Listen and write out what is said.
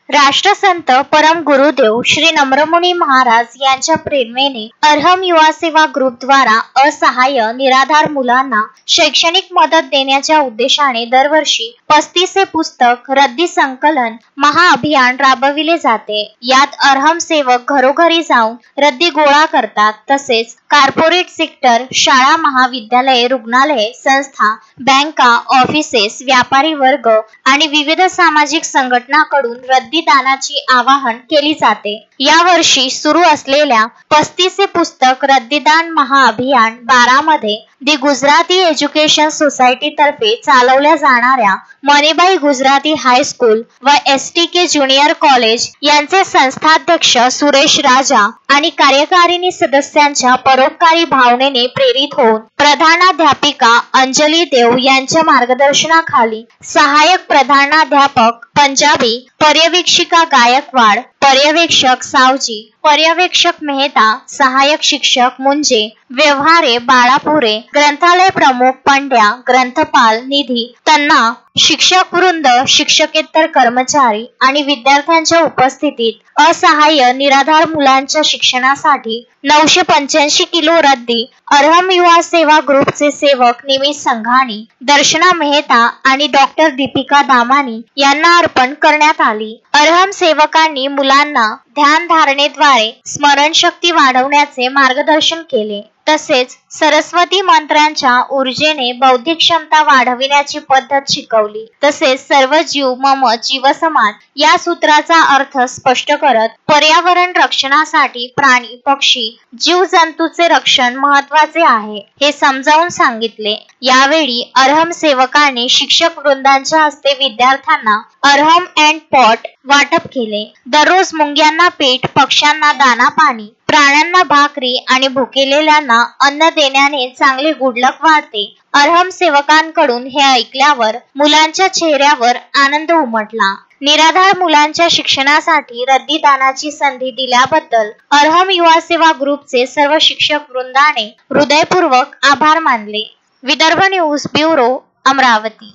राष्ट्रसंत परम गुरुदेव श्री नम्रमुनी महाराज यांच्या प्रेरणेने अरहम युवा सेवा ग्रुप द्वारा असहाय्य निराधार मुलांना शैक्षणिक मदत देण्याच्या उद्देशाने दरवर्षी 35 पुस्तक रद्दी संकलन महाअभियान राबविले जाते। यात अरहम सेवक घरोघरी जाऊन रद्दी गोळा करतात। तसेच कॉर्पोरेट सेक्टर, शाळा, महाविद्यालये, रुग्णालये, संस्था, बँका, ऑफिसेस, व्यापारी वर्ग आणि विविध सामाजिक संघटनांकडून रद्दी दानाची आवाहन केली जाते। या वर्षी सुरू असलेल्या 35 पुस्तक रद्दीदान महाअभियान 12 मध्ये दी गुजराती एज्युकेशन सोसायटी तर्फे चालवल्या जाणाऱ्या मणिबाई गुजराती हायस्कूल व STK ज्युनियर कॉलेज यांचे संस्थाध्यक्ष सुरेश राजा आणि कार्यकारिणी सदस्यांच्या परोपकारी भावनेने प्रेरित होऊन प्रधानाध्यापिका अंजली देव यांच्या मार्गदर्शनाखाली सहाय्यक प्रधानाध्यापक पंजाबी, पर्यवेक्षिका गायकवाड, पर्यवेक्षक सावजी, पर्यवेक्षक मेहता, सहाय्यक शिक्षक मुंजे, व्यवहारे बाळापुरे, ग्रंथालय प्रमुख पंड्या, ग्रंथपाल निधी तन्ना, शिक्षक वृंद, शिक्षकेतर कर्मचारी आणि विद्यार्थ्यांच्या उपस्थितीत असहाय्य निराधार मुलांच्या शिक्षणासाठी 985 किलो रद्दी अरहम युवा सेवा ग्रुपचे सेवक निमिष संघाणी, दर्शना मेहता आणि डॉक्टर दीपिका दामानी यांना अर्पण करण्यात आली। अरहम सेवकांनी मुलांना ध्यान धारणेद्वारे स्मरणशक्ती वाढवण्याचे मार्गदर्शन केले। तसेच सरस्वती मंत्रांच्या ऊर्जेने बौद्धिक क्षमता वाढविण्याची पद्धत शिकवली। तसेच सर्व जीव मम जीवसमान या सूत्राचा अर्थ स्पष्ट करत पर्यावरण रक्षणासाठी प्राणी, पक्षी, जीव जंतूचे रक्षण महत्वाचे आहे हे समजावून सांगितले। यावेळी अरहम सेवकांनी शिक्षक वृंदांच्या हस्ते विद्यार्थ्यांना अरहम अँड पॉट वाटप केले। दररोज मुंग्यांना पीठ, पक्ष्यांना दाना पाणी, प्राण्यांना भाकरी आणि भुकेलेल्यांना अन्न देण्याने चांगले गुडलक वाढते। अरहम सेवकांकडून हे ऐकल्यावर मुलांच्या चेहऱ्यावर आनंद उमटला। निराधार मुलांच्या शिक्षणासाठी रद्दी दानाची संधी दिल्याबद्दल अरहम युवा सेवा ग्रुपचे सर्व शिक्षक वृंदाने हृदयपूर्वक आभार मानले। Vidarbha news bureau, Amravati.